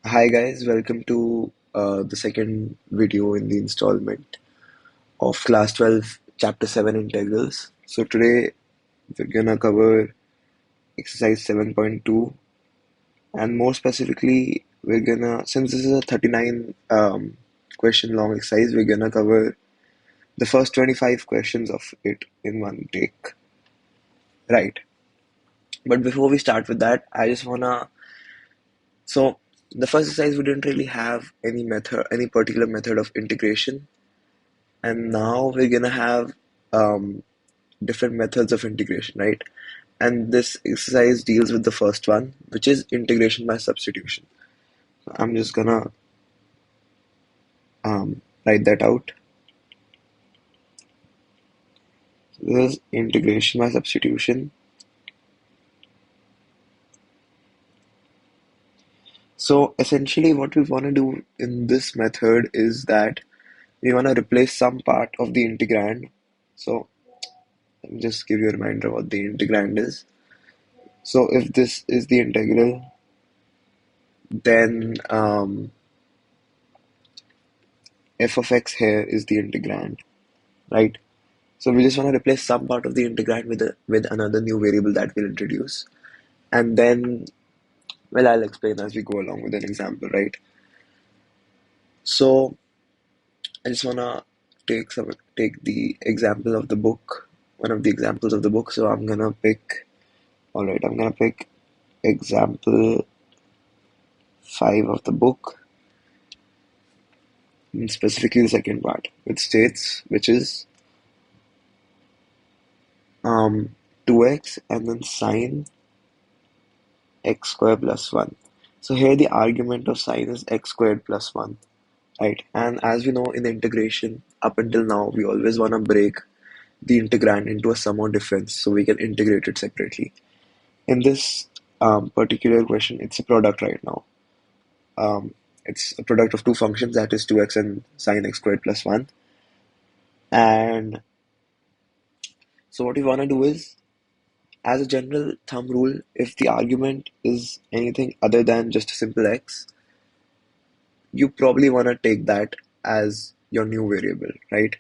Hi guys, welcome to the second video in the installment of Class 12 Chapter 7 Integrals. So today we're gonna cover exercise 7.2, and more specifically since this is a 39 question long exercise, we're gonna cover the first 25 questions of it in one take. Right. But before we start with that, so the first exercise we didn't really have any particular method of integration. And now we're gonna have um, different methods of integration, right? And this exercise deals with the first one, which is integration by substitution. So I'm just gonna write that out. So this is integration by substitution. So essentially, what we want to do in this method is that we want to replace some part of the integrand. So let me just give you a reminder what the integrand is. So if this is the integral, then f of x here is the integrand, right? So we just want to replace some part of the integrand with another new variable that we'll introduce. And then, well, I'll explain as we go along with an example, right? So I just wanna take the example of the book, one of the examples of the book. So I'm gonna pick example 5 of the book, and specifically the second part, which is um 2x and then sine x squared plus 1. So here the argument of sine is x squared plus 1, right? And as we know in integration, up until now, we always want to break the integrand into a sum or difference so we can integrate it separately. In this particular question, it's a product right now. It's a product of two functions, that is 2x and sine x squared plus 1. And so what we want to do is, as a general thumb rule, if the argument is anything other than just a simple x, you probably want to take that as your new variable, right?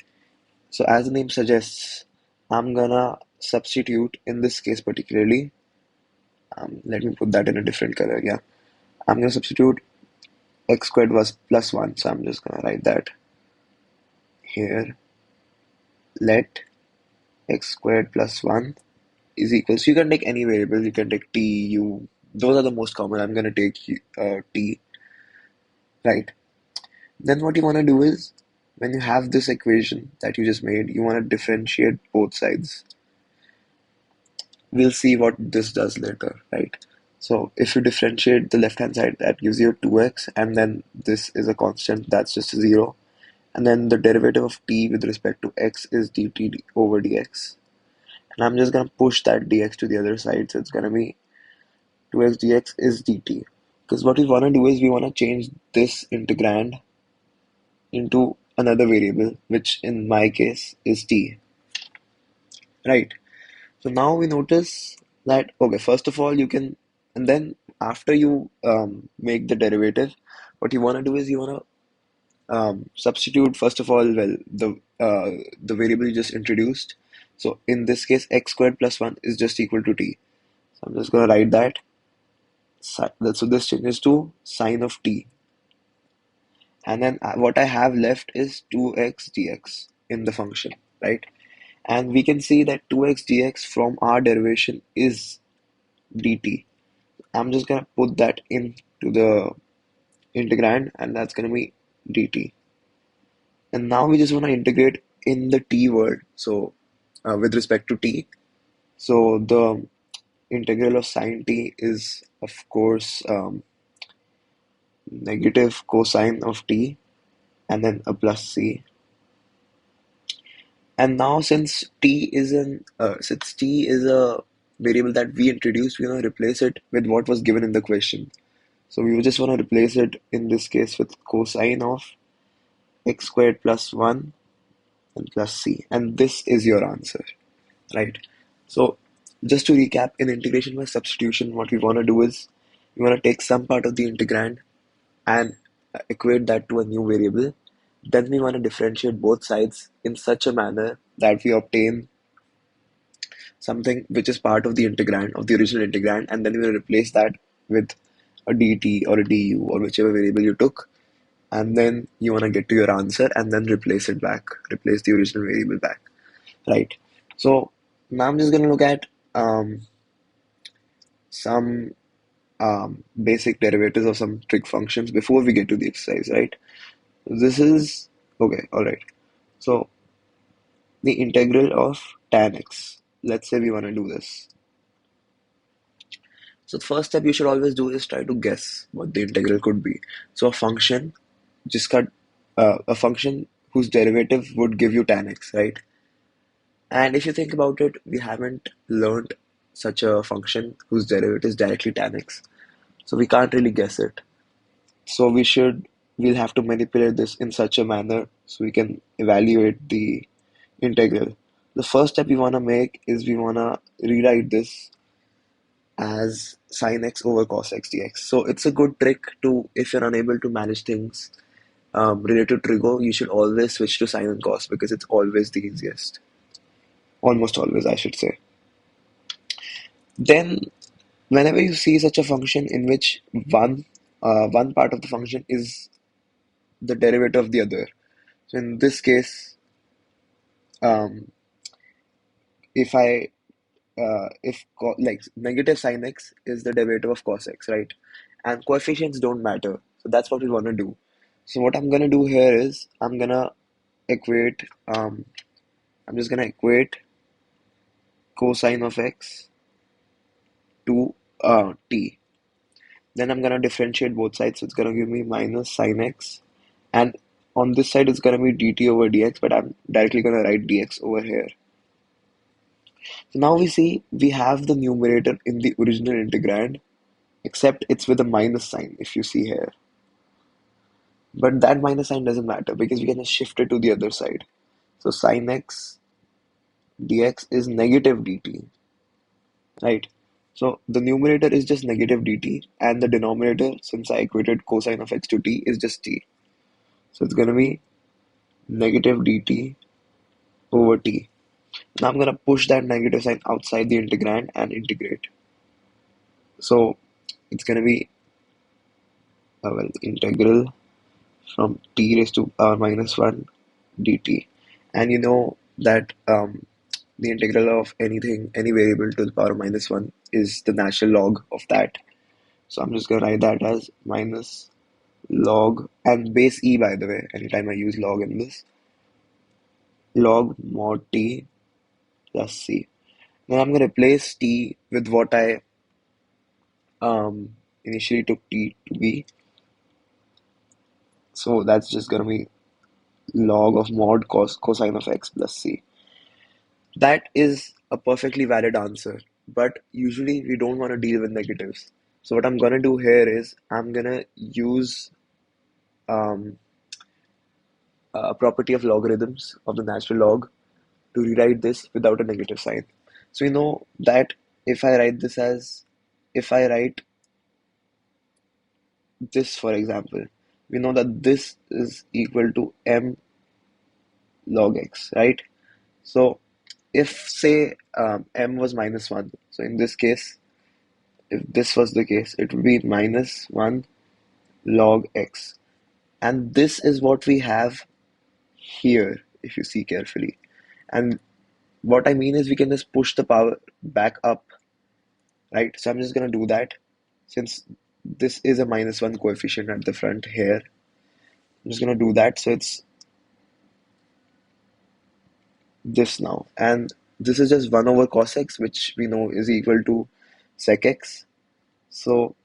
So as the name suggests, I'm gonna substitute in this case particularly. Let me put that in a different color. Yeah, I'm gonna substitute x squared was plus 1. So I'm just gonna write that here. Let x squared plus 1 is equal. So you can take any variable. You can take t, u. Those are the most common. I'm gonna take t, right? Then what you want to do is, when you have this equation that you just made, you want to differentiate both sides. We'll see what this does later, right? So if you differentiate the left hand side, that gives you 2x, and then this is a constant, that's just 0. And then the derivative of t with respect to x is dt over dx. And I'm just going to push that dx to the other side, so it's going to be 2x dx is dt. Because what we want to do is we want to change this integrand into another variable, which in my case is t, right? So now we notice that, okay, first of all, and then after you make the derivative, what you want to do is you want to substitute, first of all, well, the variable you just introduced. So in this case, x squared plus 1 is just equal to t. So I'm just going to write that. So this changes to sine of t. And then what I have left is 2x dx in the function, right? And we can see that 2x dx from our derivation is dt. I'm just gonna put that into the integrand, and that's gonna be dt. And now we just want to integrate in the t word, so with respect to t. So the integral of sine t is, of course, negative cosine of t, and then a plus c. And now since t is a variable that we introduced, we're gonna replace it with what was given in the question. So we just want to replace it in this case with cosine of x squared plus 1 and plus c. And this is your answer, right? So just to recap, in integration by substitution, what we want to do is we want to take some part of the integrand and equate that to a new variable. Then we want to differentiate both sides in such a manner that we obtain something which is part of the integrand, of the original integrand, and then we will replace that with a dt or a du or whichever variable you took, and then you want to get to your answer and then replace it back, replace the original variable back, right? So now I'm just going to look at some basic derivatives of some trig functions before we get to the exercise, right? This is okay, all right. So the integral of tan x. Let's say we want to do this. So the first step you should always do is try to guess what the integral could be. So a function, just cut a function whose derivative would give you tan x, right? And if you think about it, we haven't learned such a function whose derivative is directly tan x. So we can't really guess it. So we'll have to manipulate this in such a manner so we can evaluate the integral. The first step we want to make is we want to rewrite this as sin x over cos x dx. So it's a good trick to, if you're unable to manage things related to trigo, you should always switch to sin and cos because it's always the easiest. Almost always, I should say. Then, whenever you see such a function in which one part of the function is the derivative of the other. So in this case, um, if I if like negative sin x is the derivative of cos x, right? And coefficients don't matter. So that's what we want to do. So what I'm gonna do here is equate I'm just gonna equate cosine of x to t. Then I'm gonna differentiate both sides. So it's gonna give me minus sin x, and on this side it's gonna be dt over dx, but I'm directly gonna write dx over here. So now we see we have the numerator in the original integrand, except it's with a minus sign if you see here. But that minus sign doesn't matter because we can just shift it to the other side. So sin x dx is negative dt, right? So the numerator is just negative dt, and the denominator, since I equated cosine of x to t, is just t. So it's going to be negative dt over t. Now I'm going to push that negative sign outside the integrand and integrate. So it's going to be integral from t raised to power minus 1 dt. And you know that the integral of anything, any variable to the power minus 1 is the natural log of that. So I'm just going to write that as minus log, and base e, by the way, anytime I use log in this, log mod t plus c. Then I'm going to replace t with what I initially took t to be. So that's just going to be log of mod cosine of x plus c. That is a perfectly valid answer, but usually we don't want to deal with negatives. So what I'm going to do here is I'm going to use um, a property of logarithms of the natural log to rewrite this without a negative sign. So we know that if I write this as, if I write this, for example, we know that this is equal to m log x, right? So if say m was minus 1, so in this case, if this was the case, it would be minus 1 log x. And this is what we have here, if you see carefully. And what I mean is we can just push the power back up, right? So I'm just going to do that. Since this is a minus 1 coefficient at the front here, I'm just going to do that. So it's this now. And this is just 1 over cos x, which we know is equal to sec x. So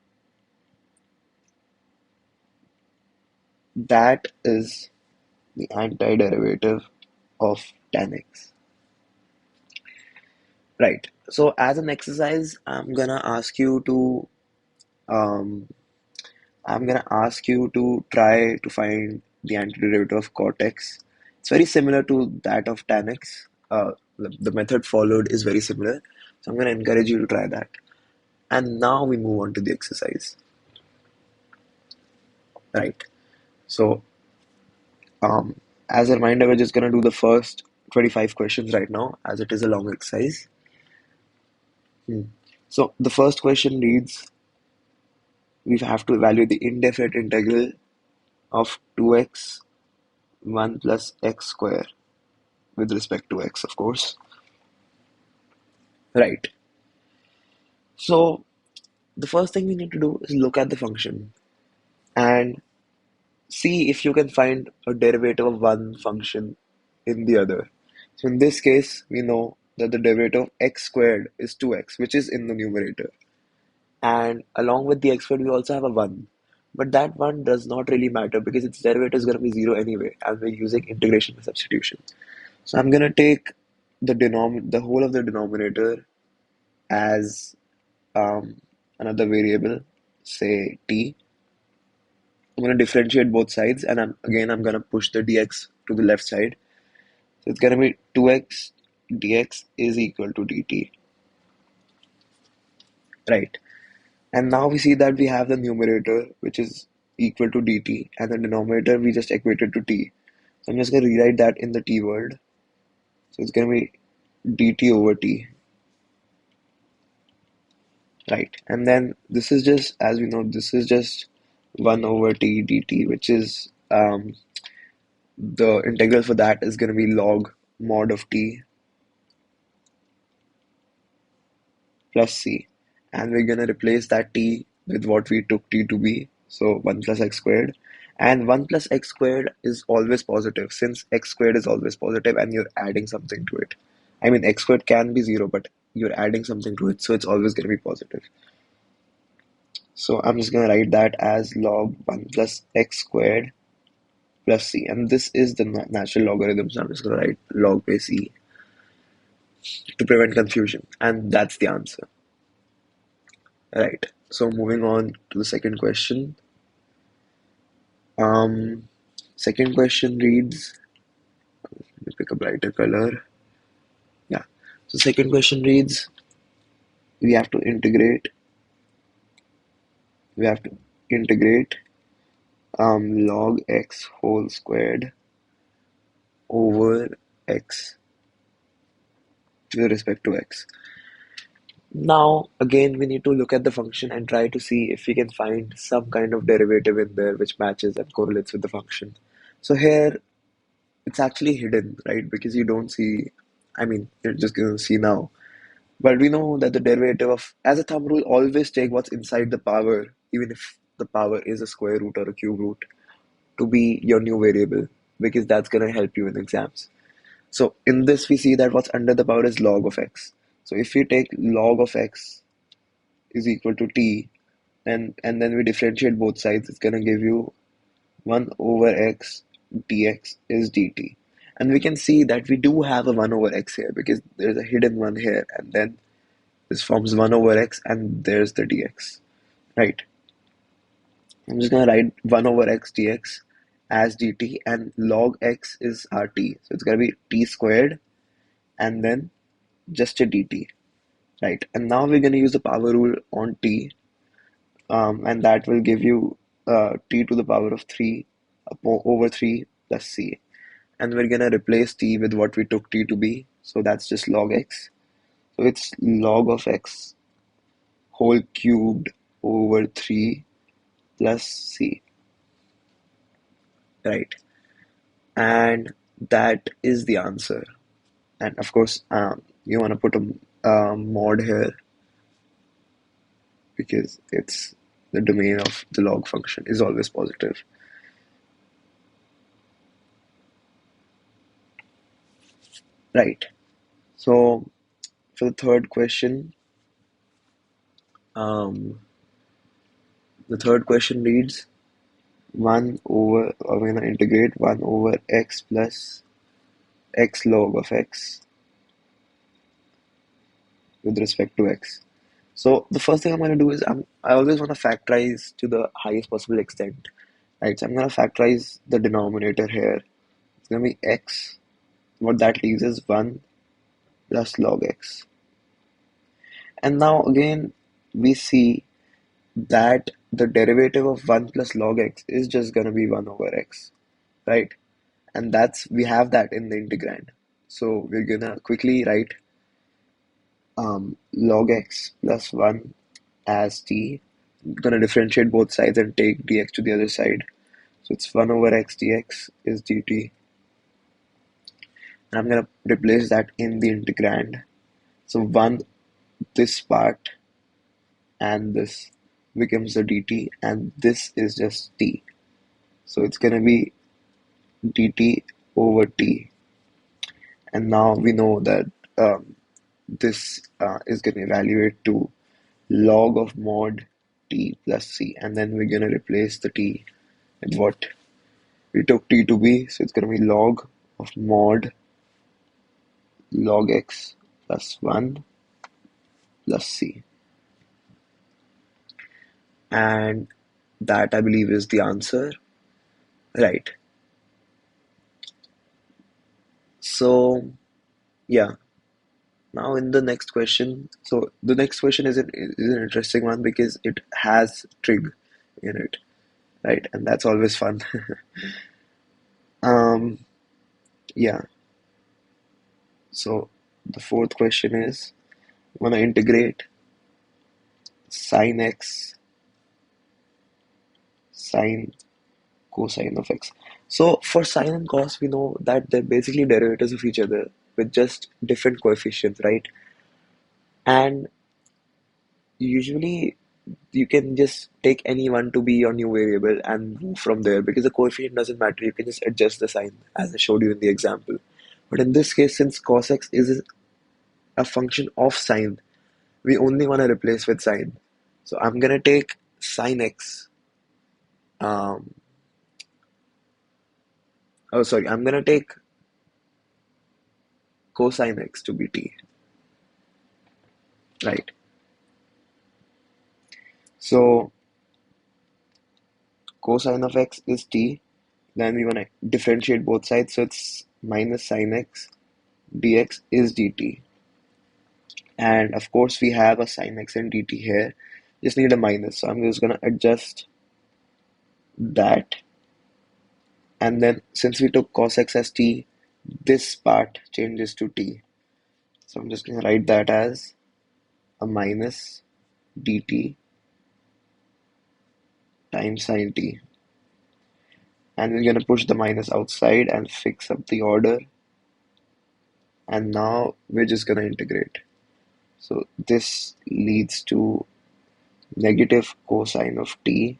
that is the antiderivative of tan x. Right. So as an exercise, um, I'm gonna ask you to try to find the antiderivative of cot x. It's very similar to that of tan x. The method followed is very similar. So I'm gonna encourage you to try that. And now we move on to the exercise. right? So, um, as a reminder, we're just gonna do the first 25 questions right now, as it is a long exercise. Hmm. So, the first question reads, we have to evaluate the indefinite integral of 2x 1 plus x square with respect to x, of course. Right. So, the first thing we need to do is look at the function and see if you can find a derivative of one function in the other. So in this case, we know that the derivative of x squared is 2x, which is in the numerator. And along with the x squared, we also have a 1. But that 1 does not really matter because its derivative is going to be 0 anyway, and we're using integration by substitution. So I'm going to take the whole of the denominator as another variable, say t. I'm going to differentiate both sides, and I'm going to push the dx to the left side. So it's going to be 2x dx is equal to dt, right? And now we see that we have the numerator, which is equal to dt, and the denominator we just equated to t. So I'm just going to rewrite that in the t world. So it's going to be dt over t, right? And then this is just, as we know, this is just 1 over t dt, which is the integral for that is going to be log mod of t plus c. And we're going to replace that t with what we took t to be, so 1 plus x squared. And 1 plus x squared is always positive, since x squared is always positive and you're adding something to it. I mean, x squared can be 0, but you're adding something to it, so it's always going to be positive. So I'm just going to write that as log 1 plus x squared plus c. And this is the natural logarithm, so I'm just going to write log base e to prevent confusion. And that's the answer. Right. So moving on to the second question. Um, Second question reads, let me pick a brighter color. Yeah. So second question reads, we have to integrate, we have to integrate log x whole squared over x with respect to x. Now, again, we need to look at the function and try to see if we can find some kind of derivative in there which matches and correlates with the function. So here, it's actually hidden, right? Because you don't see, I mean, you're just going to see now. But we know that the derivative of, as a thumb rule, always take what's inside the power, even if the power is a square root or a cube root, to be your new variable, because that's going to help you in exams. So in this, we see that what's under the power is log of x. So if we take log of x is equal to t, and then we differentiate both sides, it's going to give you 1 over x dx is dt. And we can see that we do have a 1 over x here because there's a hidden 1 here, and then this forms 1 over x and there's the dx, right? I'm just going to write 1 over x dx as dt, and log x is our t. So it's going to be t squared and then just a dt, right? And now we're going to use the power rule on t, and that will give you t to the power of 3 over 3 plus c. And we're going to replace t with what we took t to be. So that's just log x. So it's log of x whole cubed over 3 plus c, right? And that is the answer. And of course, you want to put a mod here because it's the domain of the log function is always positive. Right. So for um, the third question reads 1 over, or we're going to integrate 1 over x plus x log of x with respect to x. So the first thing I'm going to do is I always want to factorize to the highest possible extent, right? So I'm going to factorize the denominator here. It's going to be x. What that leaves is 1 plus log x. And now again, we see that the derivative of 1 plus log x is just going to be 1 over x, right? And we have that in the integrand. So we're going to quickly write log x plus 1 as t. I'm going to differentiate both sides and take dx to the other side. So it's 1 over x dx is dt. And I'm going to replace that in the integrand. So 1, this part and this becomes the dt, and this is just t. So it's going to be dt over t. And now we know that this is going to evaluate to log of mod t plus c, and then we're going to replace the t with what we took t to be, so it's going to be log of mod log x plus 1 plus c, and that I believe is the answer, right? So yeah, now in the next question, so the next question is an interesting one because it has trig in it, right? And that's always fun. um yeah, so the fourth question is, I'm gonna integrate sine x sine cosine of x. So for sine and cos, we know that they're basically derivatives of each other with just different coefficients, right? And usually you can just take any one to be your new variable and move from there because the coefficient doesn't matter. You can just adjust the sign as I showed you in the example. But in this case, since cos x is a function of sine, we only want to replace with sine. So I'm gonna take sine x. Um, oh, sorry, I'm gonna take cosine x to be t, right? So cosine of x is t. Then we want to differentiate both sides, so it's minus sine x dx is dt. And of course, we have a sine x and dt here. Just need a minus, so I'm just gonna adjust that. And then since we took cos x as t, this part changes to t. So I'm just gonna write that as a minus dt times sine t. And we're gonna push the minus outside and fix up the order. And now we're just gonna integrate. So this leads to negative cosine of t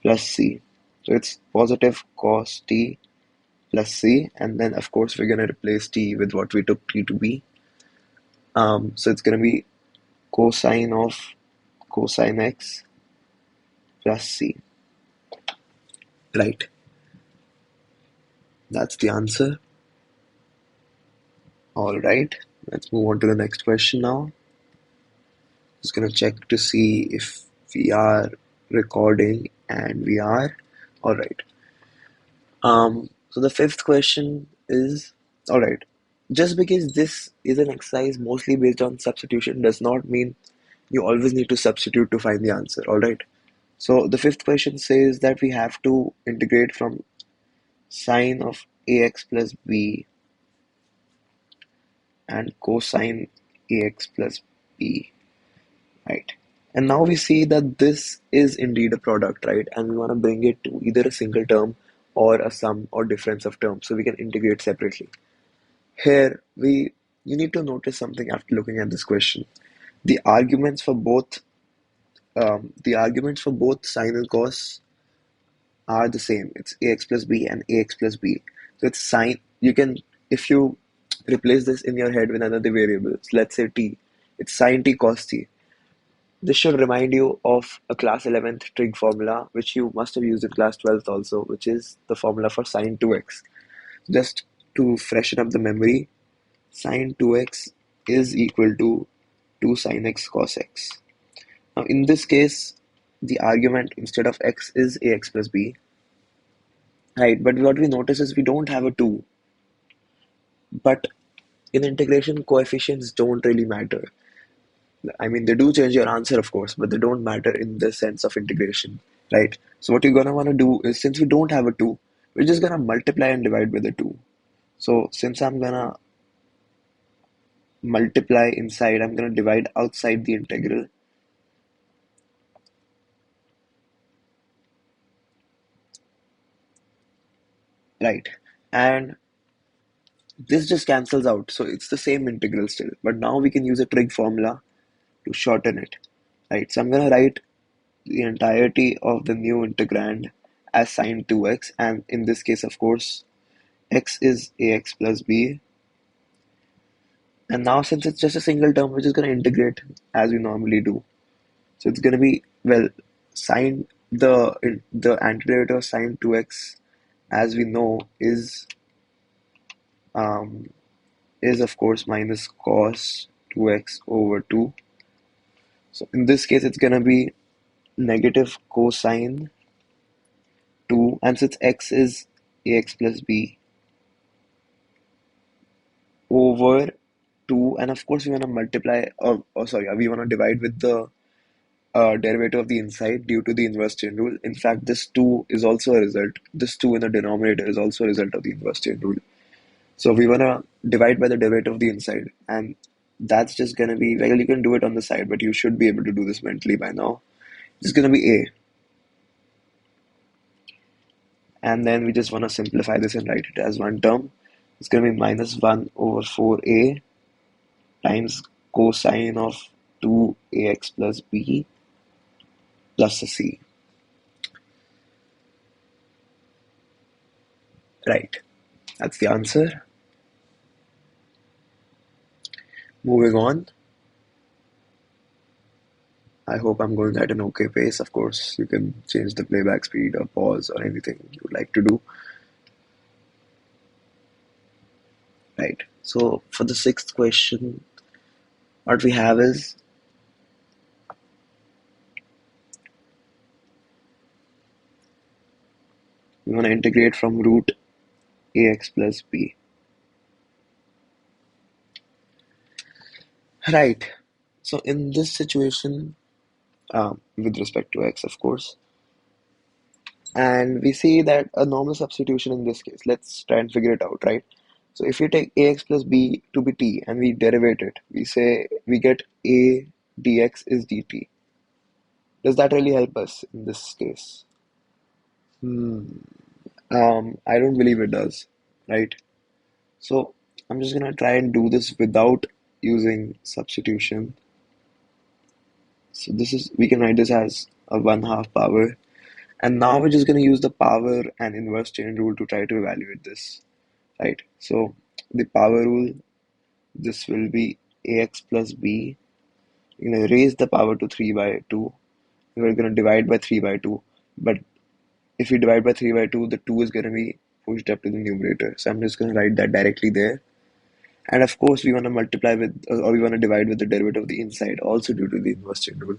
plus c. So it's positive cos t plus c, and then of course we're going to replace t with what we took t to be. So it's going to be cosine of cosine x plus c. Right, that's the answer. All right, let's move on to the next question now. Just going to check to see if we are recording, and we are. All right. So the fifth question is, all right, just because this is an exercise mostly based on substitution does not mean you always need to substitute to find the answer, all right? So the fifth question says that we have to integrate from sine of ax plus b and cosine ax plus b, right? And now we see that this is indeed a product, right? And we want to bring it to either a single term or a sum or difference of terms so we can integrate separately. Here, you need to notice something after looking at this question. The arguments for both sine and cos are the same. It's ax plus b and ax plus b. So it's sine. You can, if you replace this in your head with another variable, so let's say t, it's sine t cos t. This should remind you of a class 11th trig formula, which you must have used in class 12th also, which is the formula for sine 2x. Just to freshen up the memory, sine 2x is equal to 2 sine x cos x. Now in this case, the argument instead of x is ax plus b, right? But what we notice is we don't have a 2. But in integration, coefficients don't really matter. I mean, they do change your answer, of course, but they don't matter in the sense of integration, right? So what you're gonna want to do is, since we don't have a 2, we're just gonna multiply and divide by the 2. So since I'm gonna multiply inside, I'm gonna divide outside the integral, right? And this just cancels out, so it's the same integral still. But now we can use a trig formula to shorten it, right? So I'm gonna write the entirety of the new integrand as sine 2x, and in this case, of course, x is ax plus b. And now since it's just a single term, we're just going to integrate as we normally do. So it's going to be, well, sine, the antiderivative of sine 2x, as we know, um, is of course minus cos 2x over 2. So in this case, it's going to be negative cosine 2, and since x is ax plus b over 2, and of course we want to multiply, or sorry, we want to divide with the derivative of the inside due to the inverse chain rule. In fact, this 2 is also a result. This 2 in the denominator is also a result of the inverse chain rule. So we want to divide by the derivative of the inside. And that's just going to be, well, you can do it on the side, but you should be able to do this mentally by now. It's going to be a. And then we just want to simplify this and write it as one term. It's going to be minus 1 over 4a times cosine of 2ax plus b plus a c. Right. That's the answer. Moving on. I hope I'm going at an okay pace. Of course, you can change the playback speed or pause or anything you would like to do. Right. So for the sixth question, what we have is we want to integrate from root ax plus b. Right. So in this situation, with respect to x, of course, and we see that a normal substitution in this case, let's try and figure it out, right? So if we take ax plus b to be t and we derivate it, we say we get a dx is dt. Does that really help us in this case? Hmm. I don't believe it does, right? So I'm just gonna try and do this without using substitution. So this is, we can write this as a 1/2 power. And now we're just gonna use the power and inverse chain rule to try to evaluate this, right? So the power rule, this will be ax plus b. You're gonna raise the power to 3 by 2. We're gonna divide by 3 by 2. But if we divide by 3 by 2, the 2 is going to be pushed up to the numerator. So I'm just going to write that directly there. And of course, we want to multiply with, or we want to divide with the derivative of the inside, also due to the inverse chain rule.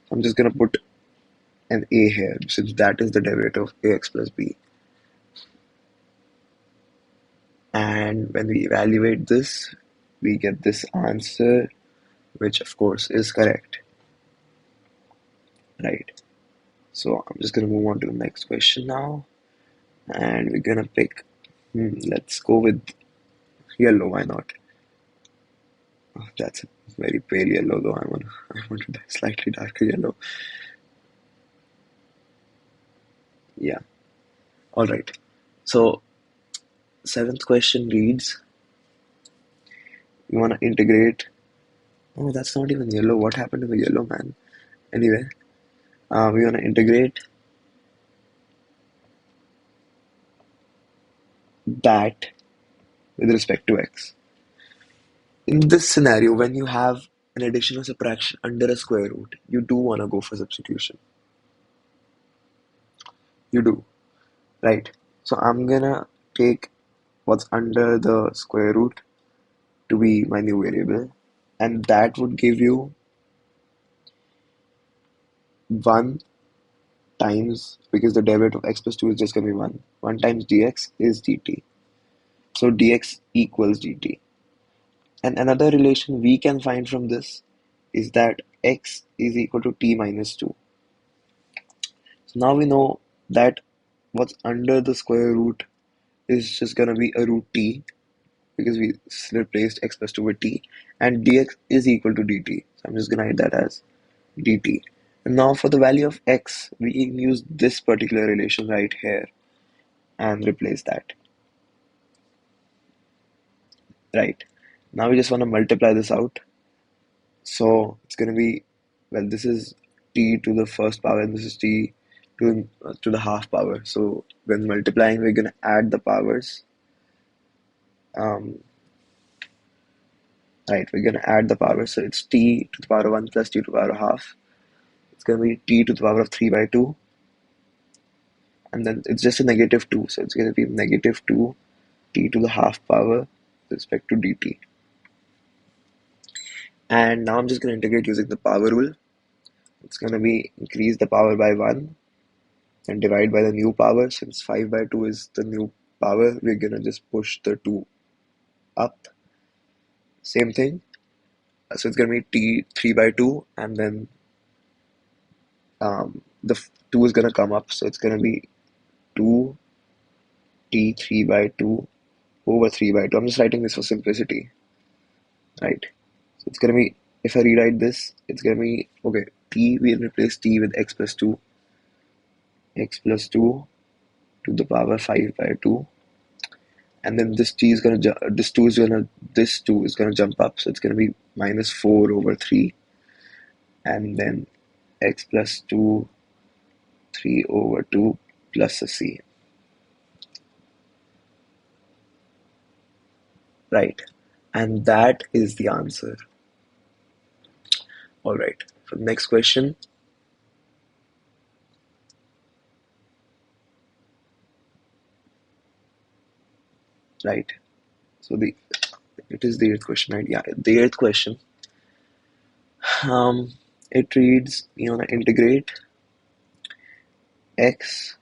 So I'm just going to put an a here, since that is the derivative of ax plus b. And when we evaluate this, we get this answer, which of course is correct. Right. So I'm just going to move on to the next question now. And we're going to pick, let's go with yellow, why not? Oh, that's a very pale yellow, though. I want a slightly darker yellow. Yeah. All right. So, seventh question reads, we want to integrate. Oh, that's not even yellow. What happened to the yellow, man? Anyway, we want to integrate that with respect to x. In this scenario, when you have an addition or subtraction under a square root, you do want to go for substitution. You do, right? So I'm gonna take what's under the square root to be my new variable, and that would give you 1 times, because the derivative of x plus 2 is just going to be 1 times dx is dt. So dx equals dt. And another relation we can find from this is that x is equal to t minus 2. So now we know that what's under the square root is just going to be a root t, because we replaced x plus 2 with t, and dx is equal to dt. So I'm just going to write that as dt. And now for the value of x, we can use this particular relation right here and replace that. Right. Now we just want to multiply this out. So it's going to be, well, this is t to the first power and this is t to the half power. So when multiplying, we're going to add the powers. Um, right, we're going to add the powers. So it's t to the power of 1 plus t to the power of half. It's going to be t to the power of 3 by 2. And then it's just a negative 2. So it's going to be negative 2 t to the half power with respect to dt. And now I'm just going to integrate using the power rule. It's going to be increase the power by 1 and divide by the new power. Since 5 by 2 is the new power, we're going to just push the 2 up. Same thing. So it's going to be t 3 by 2, and then the 2 is going to come up. So it's going to be 2 t 3 by 2 over 3 by 2. I'm just writing this for simplicity, right? So it's going to be, if I rewrite this, it's going to be, okay, t, we'll replace t with x plus 2 to the power 5 by 2, and then this t is gonna this 2 is gonna jump up, so it's gonna be minus 4 over 3, and then x plus 2 3 over 2 plus a c. Right, and that is the answer. All right, so next question. Right, so it is the eighth question, right? Yeah, the eighth question. um it reads, you want to integrate x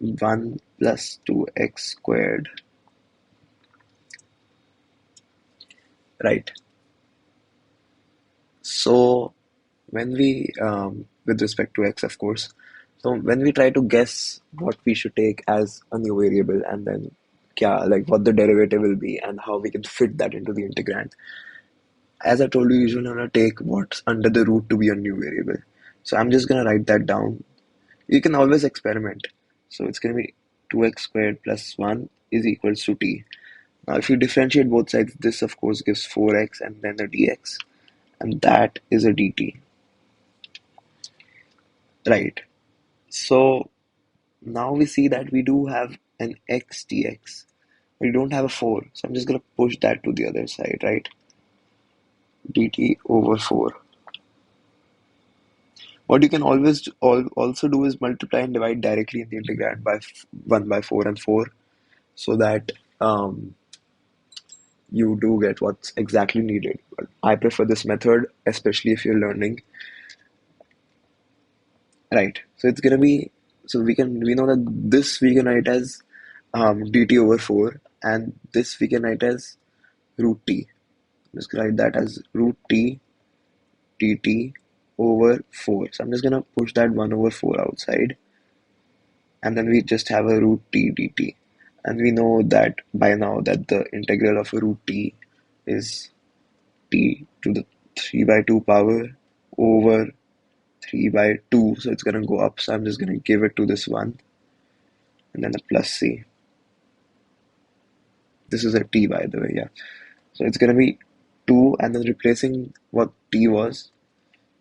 1 plus 2x squared, right? So when we, with respect to x, of course, so when we try to guess what we should take as a new variable, and then like what the derivative will be and how we can fit that into the integrand, as I told you, usually I'm going to take what's under the root to be a new variable. So I'm just going to write that down. You can always experiment. So it's going to be 2x squared plus 1 is equals to t. Now if you differentiate both sides, this of course gives 4x and then a dx, and that is a dt. Right. So now we see that we do have an x dx. We don't have a 4. So I'm just going to push that to the other side, right? dt over 4. What you can always also do is multiply and divide directly in the integrand by 1 by 4 and 4, so that you do get what's exactly needed. But I prefer this method, especially if you're learning. Right. So it's gonna be, so we know that this we can write as dt over 4, and this we can write as root t. Just write that as root t dt over 4. So I'm just gonna push that 1 over 4 outside, and then we just have a root t dt. And we know that by now that the integral of a root t is t to the 3 by 2 power over 3 by 2. So it's gonna go up. So I'm just gonna give it to this one, and then a plus c. This is a t, by the way, yeah. So it's gonna be 2, and then replacing what t was,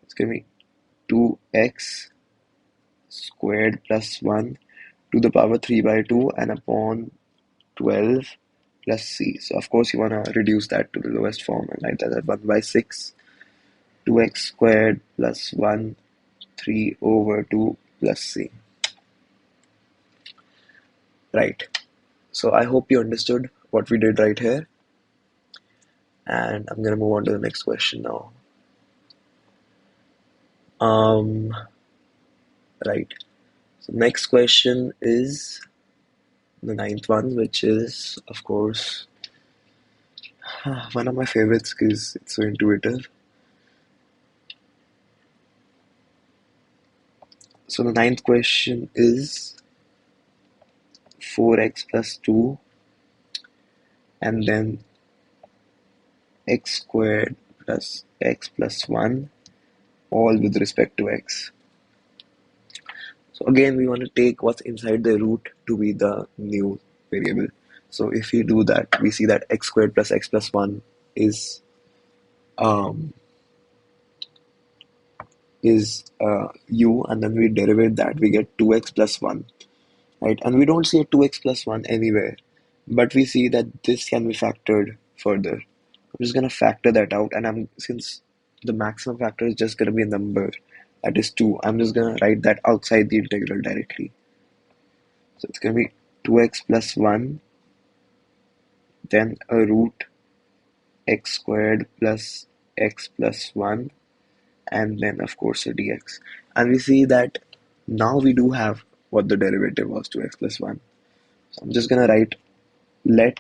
it's gonna be 2x squared plus 1 to the power 3 by 2 and upon 12 plus c. So of course you wanna reduce that to the lowest form and write that as 1 by 6, 2x squared plus 1, 3 over 2 plus c. Right. So I hope you understood what we did right here. And I'm gonna move on to the next question now. Um, right. So next question is the ninth one, which is, of course, One of my favorites because it's so intuitive. So the ninth question is 4x plus 2 and then x squared plus x plus 1 all with respect to x. So again, we want to take what's inside the root to be the new variable. So if we do that, we see that x squared plus x plus 1 is um, u, and then we derivate that, we get 2x plus 1, right? And we don't see a 2x plus 1 anywhere, but we see that this can be factored further. I'm just going to factor that out, and since the maximum factor is just going to be a number, that is 2, I'm just going to write that outside the integral directly. So it's going to be 2x plus 1, then a root x squared plus x plus 1, and then of course a dx. And we see that now we do have what the derivative was, 2x plus 1. So I'm just going to write let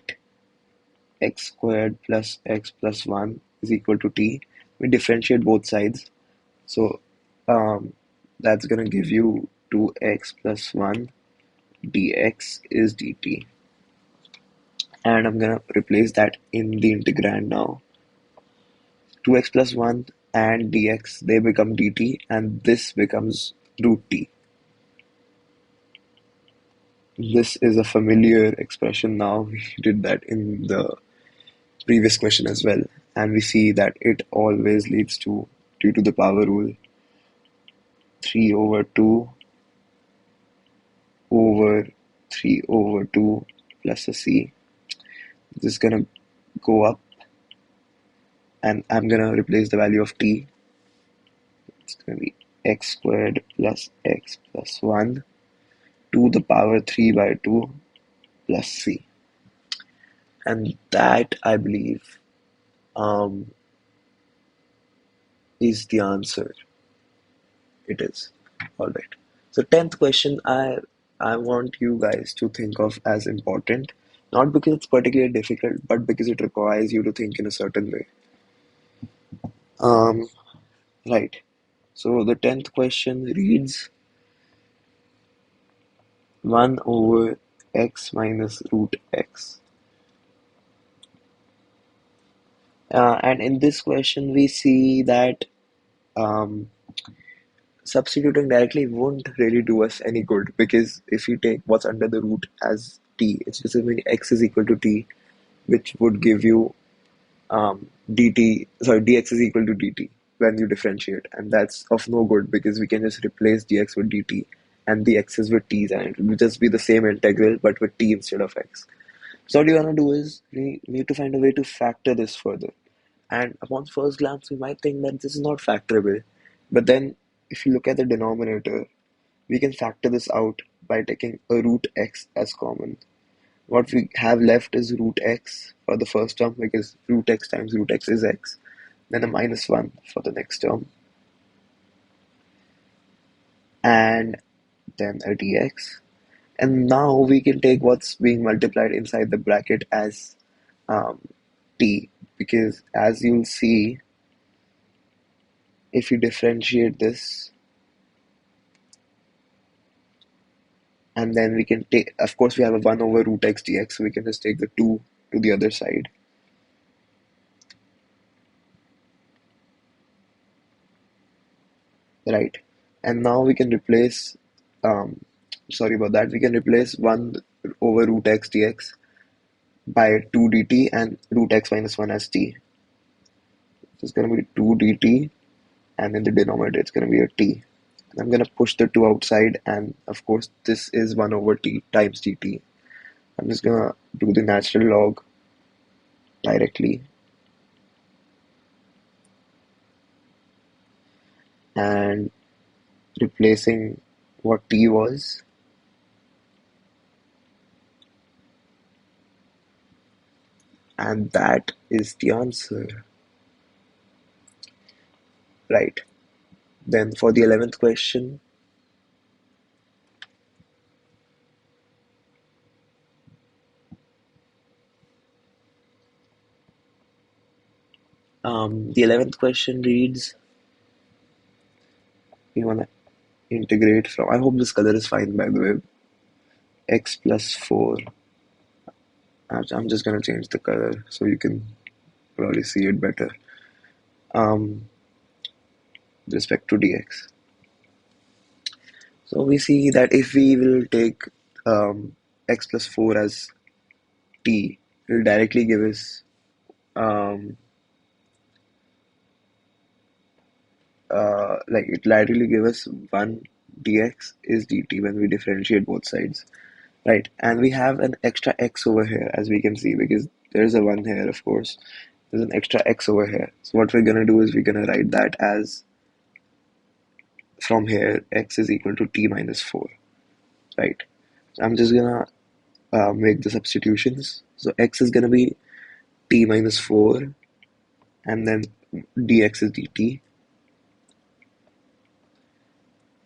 x squared plus x plus 1 is equal to t. We differentiate both sides. So that's going to give you 2x plus 1 dx is dt. And I'm going to replace that in the integrand now. 2x plus 1 and dx, they become dt, and this becomes root t. This is a familiar expression now. We did that in the previous question as well. And we see that it always leads to, due to the power rule, 3 over 2 over 3 over 2 plus a c. This is going to go up, and I'm going to replace the value of t. It's going to be x squared plus x plus 1 to the power 3 by 2 plus c. And that, I believe, um, is the answer. It is. All right. So 10th question, I want you guys to think of as important, not because it's particularly difficult, but because it requires you to think in a certain way. Um, right. So the 10th question reads 1 over x minus root x. And in this question, we see that um, substituting directly won't really do us any good, because if you take what's under the root as t, it's just assuming x is equal to t, which would give you dx is equal to dt when you differentiate, and that's of no good because we can just replace dx with dt and the x's with t's, and it will just be the same integral but with t instead of x. So what you want to do is we need to find a way to factor this further. And upon first glance, we might think that this is not factorable. But then, if you look at the denominator, we can factor this out by taking a root x as common. What we have left is root x for the first term, because root x times root x is x. Then a minus 1 for the next term. And then a dx. And now we can take what's being multiplied inside the bracket as um, t, because as you'll see, if you differentiate this, and then we can take, of course we have a 1 over root x dx, so we can just take the 2 to the other side, right? And now we can replace, um, sorry about that, we can replace 1 over root x dx by 2 dt and root x minus 1 as t. So it's going to be 2 dt, and in the denominator it's going to be a t. And I'm going to push the 2 outside, and of course this is 1 over t times dt. I'm just going to do the natural log directly, and replacing what t was, and that is the answer, right? Then for the 11th question, The 11th question reads, we want to integrate from, I hope this color is fine by the way, x plus 4. I'm just going to change the color so you can probably see it better. With respect to dx. So we see that if we will take x plus 4 as t, it will directly give us um, like it directly give us 1 dx is dt when we differentiate both sides, right? And we have an extra x over here, as we can see, because there's a 1 here, of course. There's an extra x over here. So what we're gonna do is we're gonna write that as, from here, x is equal to t minus 4, right? So I'm just gonna make the substitutions. So x is gonna be t minus 4, and then dx is dt.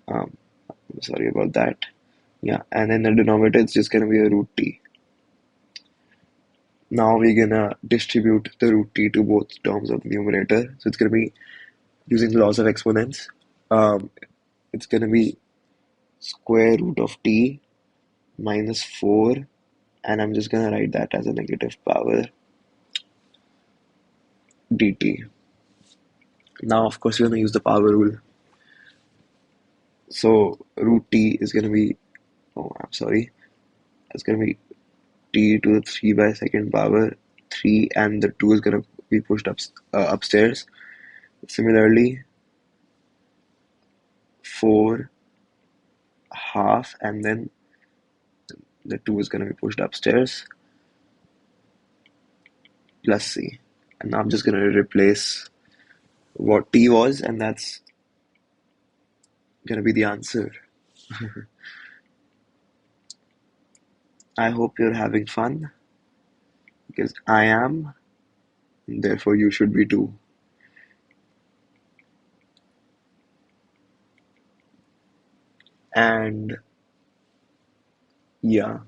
Um, Sorry about that. Yeah, and then the denominator is just gonna be a root t. Now we're gonna distribute the root t to both terms of the numerator. So it's gonna be using the laws of exponents. Um, it's gonna be square root of t minus 4, and I'm just gonna write that as a negative power dt. Now, of course, we're gonna use the power rule. So root t is gonna be, oh, I'm sorry, it's gonna be t to the 3 by second power 3, and the 2 is gonna be pushed upstairs. Similarly, 4 half, and then the 2 is gonna be pushed upstairs, plus c. And now I'm just gonna replace what t was, and that's gonna be the answer. I hope you're having fun, because I am, and therefore you should be too. And yeah,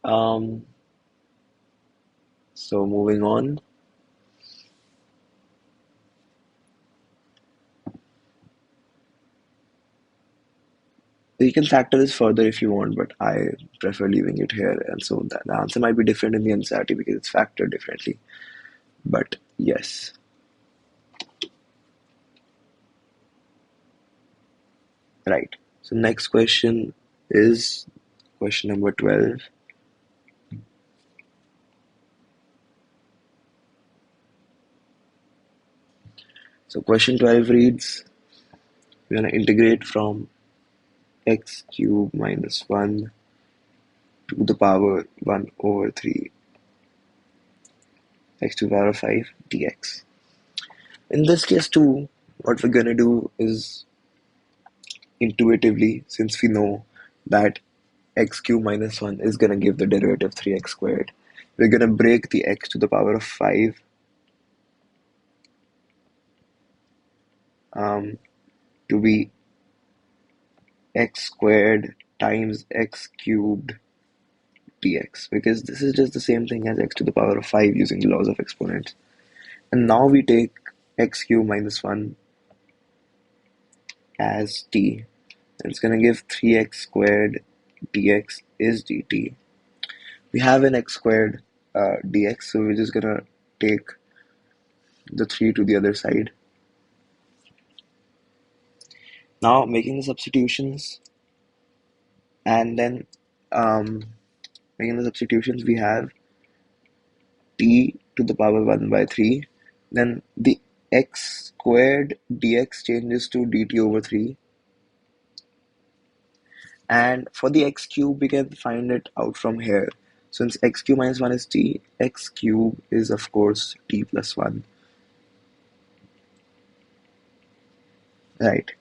um, so moving on. You can factor this further if you want, but I prefer leaving it here. And so the answer might be different in the NCERT because it's factored differently. But yes, right. So next question is question number 12. So question 12 reads, we're going to integrate from x cube minus 1 to the power 1 over 3 x to the power of 5 dx. In this case too, what we're going to do is intuitively, since we know that x cube minus 1 is going to give the derivative 3x squared, we're going to break the x to the power of 5 to be x squared times x cubed dx, because this is just the same thing as x to the power of 5 using the laws of exponents. And now we take x cubed minus 1 as t. It's going to give 3x squared dx is dt. We have an x squared dx, so we're just going to take the 3 to the other side. Now making the substitutions, and then making the substitutions, we have t to the power 1 by 3. Then the x squared dx changes to dt over 3. And for the x cube, we can find it out from here. Since x cube minus 1 is t, x cube is of course t plus 1. Right.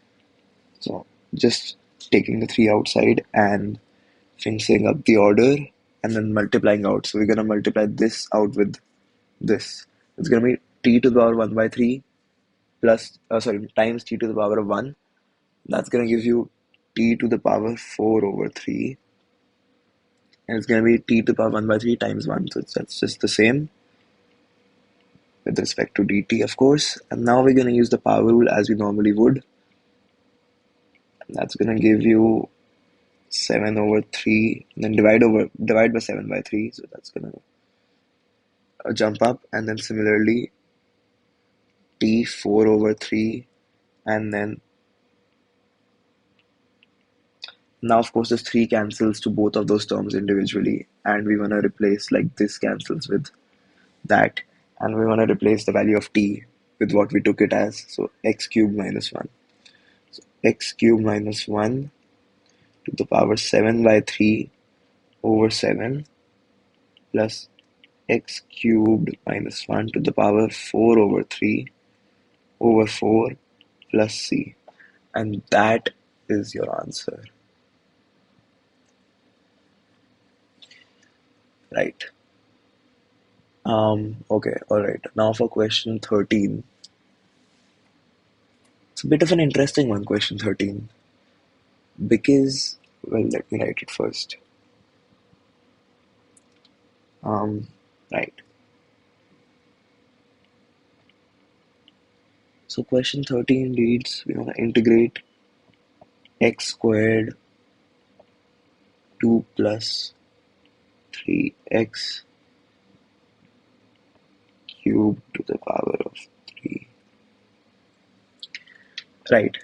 So just taking the 3 outside and finishing up the order and then multiplying out. So we're going to multiply this out with this. It's going to be t to the power 1 by 3 plus, times t to the power of 1. That's going to give you t to the power 4 over 3, and it's going to be t to the power 1 by 3 times 1, so that's just the same with respect to dt, of course. And now we're going to use the power rule as we normally would, and that's going to give you 7 over 3, and then divide by 7 by 3, so that's going to jump up, and then similarly t 4 over 3, and then now of course this 3 cancels to both of those terms individually, and we want to replace, like, this cancels with that, and we want to replace the value of t with what we took it as, so x cubed minus 1. So x cubed minus 1 to the power 7 by 3 over 7 plus x cubed minus 1 to the power 4 over 3 over 4 plus c. And that is your answer. Right. Okay, alright. Now for question 13. It's a bit of an interesting one, question 13. Because, well, let me write it first. Right. So question 13 reads, we want to integrate x squared 2 plus 3x cubed to the power of 3. Right.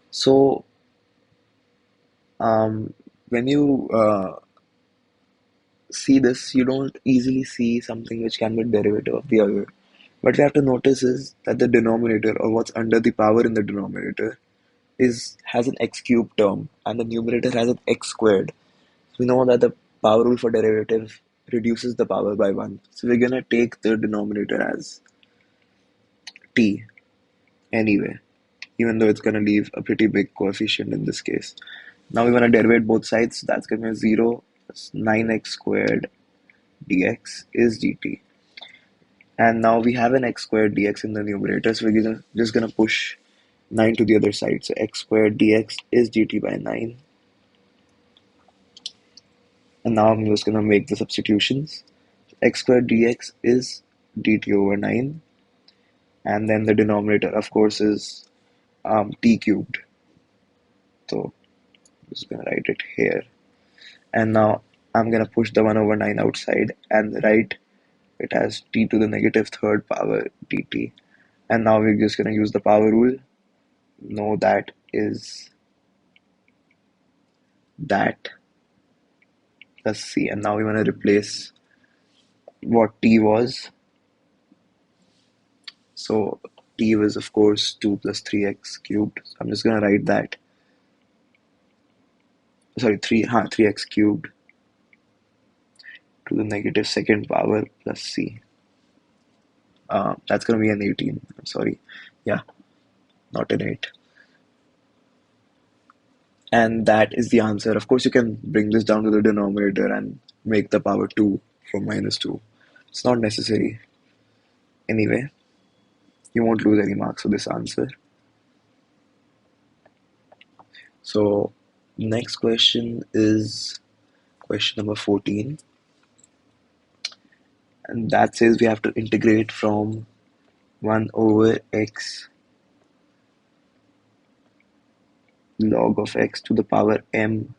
So, when you see this, you don't easily see something which can be derivative of the other. What we have to notice is that the denominator, or what's under the power in the denominator, has an x cubed term, and the numerator has an x squared. We know that the power rule for derivative reduces the power by 1. So we're gonna take the denominator as t anyway, even though it's gonna leave a pretty big coefficient in this case. Now we wanna derivate both sides. That's gonna be 0 plus 9x squared dx is dt. And now we have an x squared dx in the numerator, so we're just gonna push 9 to the other side. So x squared dx is dt by 9. And now I'm just gonna make the substitutions. X squared dx is dt over 9. And then the denominator, of course, is t cubed. So I'm just gonna write it here. And now I'm gonna push the 1 over 9 outside and write it as t to the negative third power dt. And now we're just gonna use the power rule. No, that is that plus c. And now we want to replace what t was. So t was, of course, 2 plus 3x cubed. So I'm just gonna write that. Sorry, 3x cubed to the negative second power plus c. That's gonna be an 18. I'm sorry. Yeah, not an 8. And that is the answer. Of course, you can bring this down to the denominator and make the power 2 from minus 2. It's not necessary. Anyway, you won't lose any marks for this answer. So, next question is question number 14. And that says we have to integrate from 1 over x log of x to the power m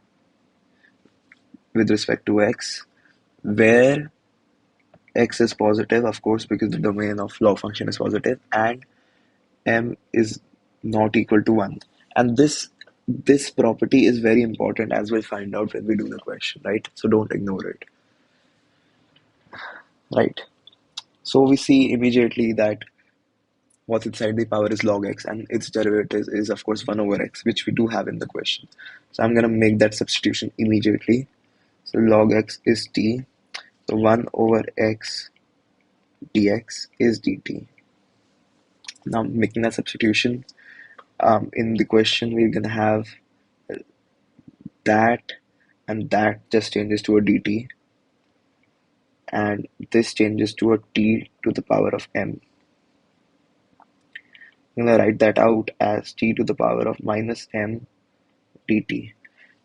with respect to x, where x is positive, of course, because the domain of log function is positive, and m is not equal to 1. And this property is very important, as we'll find out when we do the question, right? So don't ignore it. Right. So we see immediately that what's inside the power is log x, and its derivative is, of course, 1 over x, which we do have in the question. So I'm going to make that substitution immediately. So log x is t. So 1 over x dx is dt. Now making that substitution, in the question we're going to have that, and that just changes to a dt, and this changes to a t to the power of m. I'm going to write that out as t to the power of minus m dt.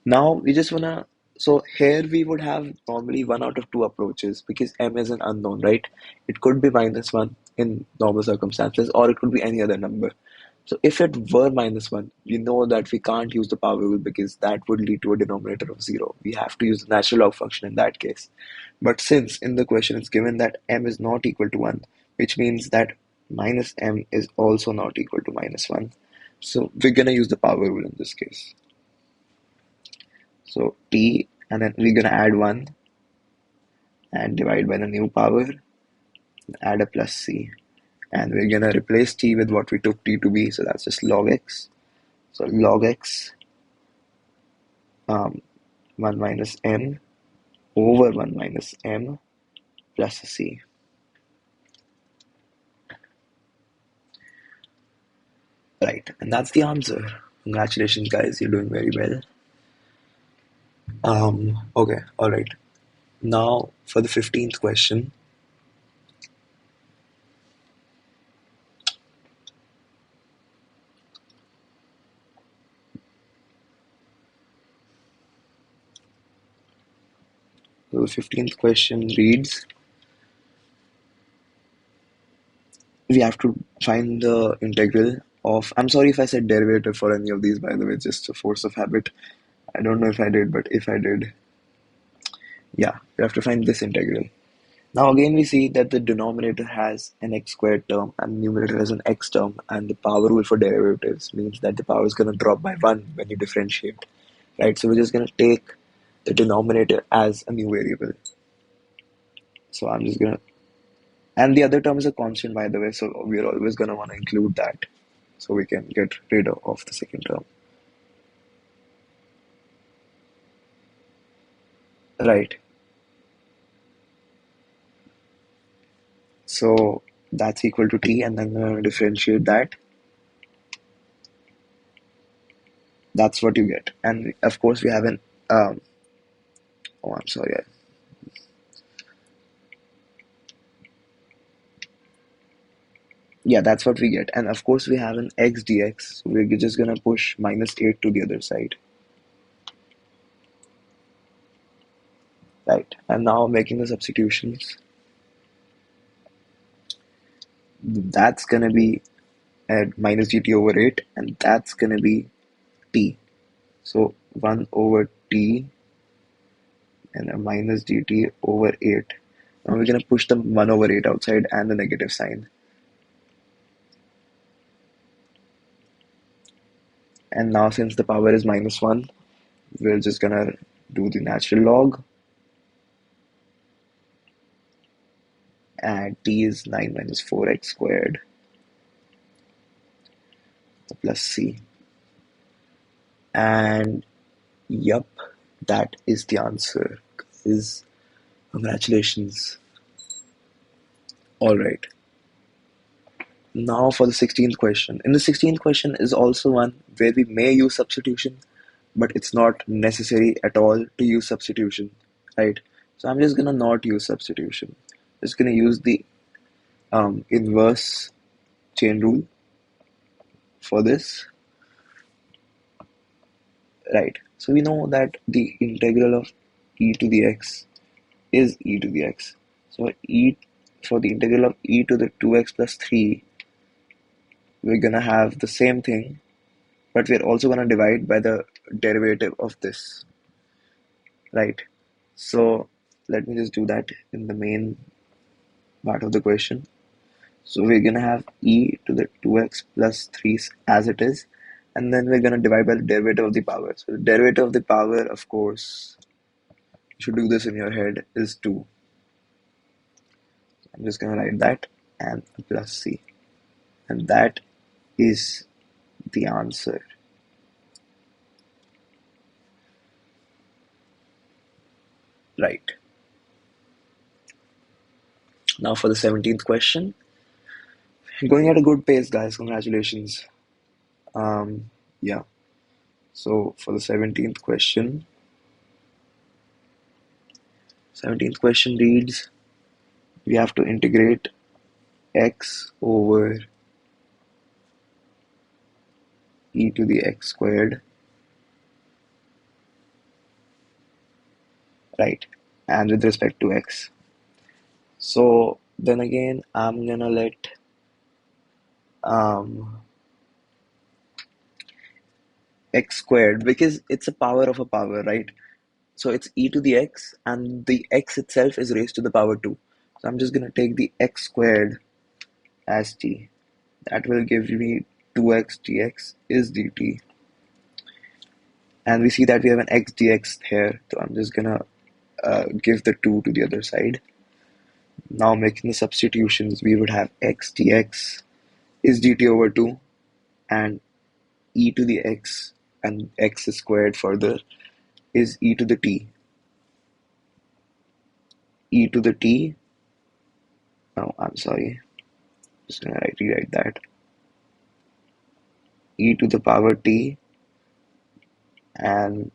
Now we just wanna, so here we would have normally one out of two approaches because m is an unknown, right? It could be -1 in normal circumstances, or it could be any other number. So if it were -1, you know that we can't use the power rule because that would lead to a denominator of 0. We have to use the natural log function in that case. But since in the question it's given that m is not equal to 1, which means that minus m is also not equal to -1. So we're gonna use the power rule in this case. So t, and then we're gonna add 1 and divide by the new power, add a plus c. And we're gonna replace t with what we took t to be, so that's just log x. So log x 1 minus m over 1 minus m plus c. Right, and that's the answer. Congratulations, guys, you're doing very well. Okay, all right. Now for the 15th question. So the 15th question reads, we have to find the integral of, I'm sorry if I said derivative for any of these, by the way, just a force of habit. I don't know if I did, but if I did, yeah, we have to find this integral. Now again we see that the denominator has an x squared term and the numerator has an x term, and the power rule for derivatives means that the power is going to drop by 1 when you differentiate, right? So we're just going to take the denominator as a new variable. So I'm just going to, and the other term is a constant, by the way, so we're always going to want to include that so we can get rid of the second term. Right. So that's equal to t, and then we're going to differentiate that. That's what you get. And of course we have an, oh, I'm sorry. Yeah, that's what we get. And of course we have an x dx, so we're just going to push -8 to the other side. Right. And now making the substitutions, that's going to be at minus dt over 8, and that's going to be t. So 1 over t and a minus dt over 8. Now we're going to push the 1 over 8 outside and the negative sign. And now since the power is -1, we're just going to do the natural log. And t is 9 minus 4x squared plus c. And yup, that is the answer. Congratulations. All right. Now for the 16th question. In the 16th question is also one where we may use substitution, but it's not necessary at all to use substitution, right? So I'm just gonna not use substitution. Just gonna use the inverse chain rule for this, right? So we know that the integral of e to the x is e to the x. So for the integral of e to the 2x plus 3, we're gonna have the same thing, but we're also gonna divide by the derivative of this, right? So let me just do that in the main part of the question. So we're gonna have e to the 2x plus 3 as it is, and then we're gonna divide by the derivative of the power. So the derivative of the power, of course, you should do this in your head, is 2. I'm just gonna write that and plus c, and that is the answer. Right. Now for the 17th question. Going at a good pace, guys. Congratulations. Yeah. So for the 17th question reads, we have to integrate x over e to the x squared right? And with respect to x. So then again, I'm gonna let um, x squared, because it's a power of a power, right? So it's e to the x, and the x itself is raised to the power 2. So I'm just gonna take the x squared as t. That will give me 2x dx is dt. And we see that we have an x dx here, so I'm just gonna give the 2 to the other side. Now making the substitutions, we would have x dx is dt over 2, and e to the x, and x squared further, is e to the t. E to the t, no, I'm sorry, just gonna rewrite that. E to the power t and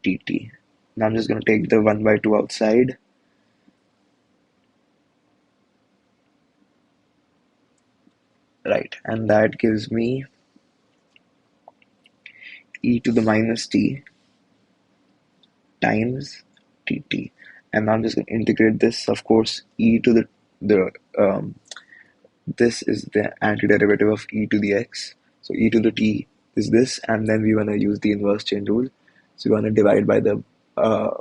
dt. Now I'm just gonna take the 1 by 2 outside, right, and that gives me e to the minus t times dt. And now I'm just going to integrate this. Of course, e to the this is the antiderivative of e to the x. So e to the t is this, and then we want to use the inverse chain rule. So we want to divide by the uh,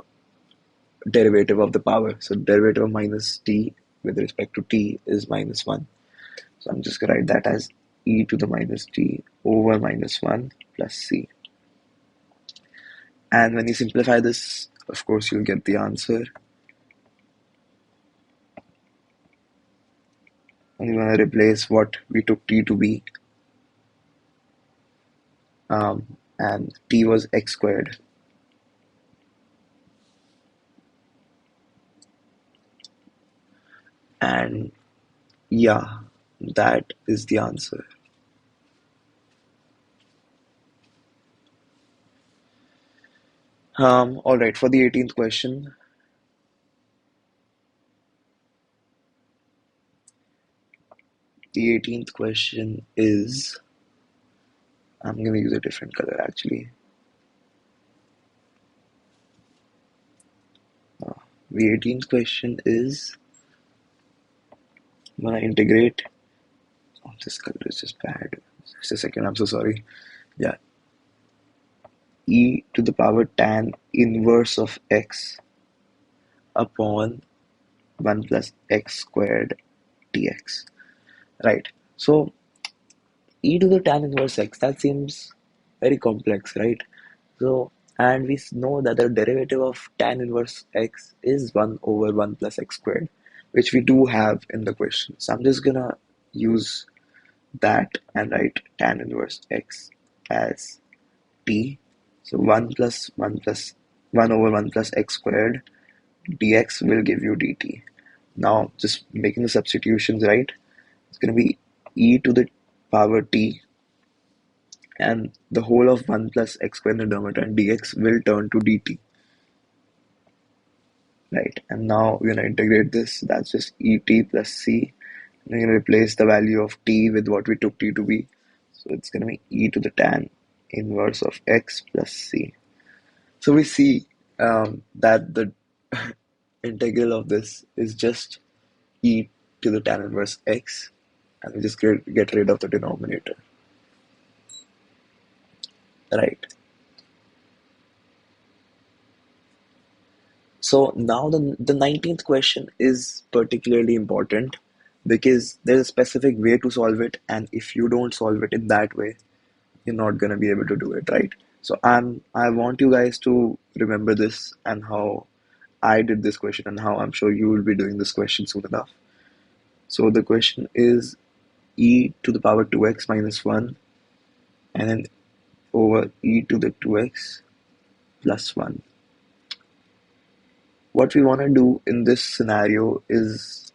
derivative of the power. So derivative of minus t with respect to t is minus 1. So I'm just going to write that as e to the minus t over minus 1 plus c. And when you simplify this, of course, you'll get the answer. And we're going to replace what we took t to be, and t was x squared. And yeah, that is the answer. All right, for the 18th question, the 18th question is, I'm going to use a different color actually. The 18th question is, I'm going to integrate. Oh, this color is just bad. Just a second, I'm so sorry. Yeah, e to the power tan inverse of x upon 1 plus x squared dx. Right. So e to the tan inverse x, that seems very complex, right? So, and we know that the derivative of tan inverse x is 1 over 1 plus x squared, which we do have in the question. So I'm just gonna use that and write tan inverse x as t. So 1 over 1 plus x squared dx will give you dt. Now, just making the substitutions, right? It's gonna be e to the power t, and the whole of 1 plus x squared in the denominator, and dx will turn to dt, right? And now we're going to integrate this. That's just et plus c. And we're going to replace the value of t with what we took t to be. So it's going to be e to the tan inverse of x plus c. So we see that the integral of this is just e to the tan inverse x, and we just get rid of the denominator, right? So now the 19th question is particularly important because there's a specific way to solve it, and if you don't solve it in that way, you're not gonna be able to do it, right? So I want you guys to remember this and how I did this question and how I'm sure you will be doing this question soon enough. So the question is e to the power 2x minus 1 and then over e to the 2x plus 1. What we want to do in this scenario is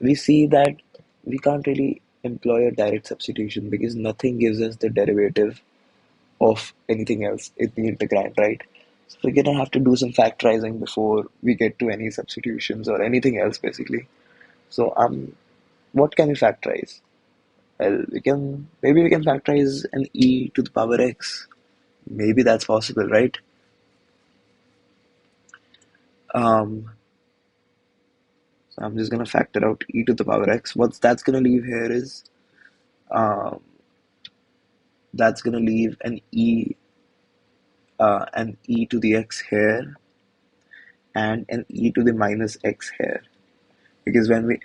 we see that we can't really employ a direct substitution because nothing gives us the derivative of anything else in the integrand, right? So we're gonna have to do some factorizing before we get to any substitutions or anything else basically. So what can we factorize? Well, maybe we can factorize an e to the power x. Maybe that's possible, right? Um, so I'm just gonna factor out e to the power x. What that's gonna leave here is um, that's gonna leave an e to the x here and an e to the minus x here. Because when we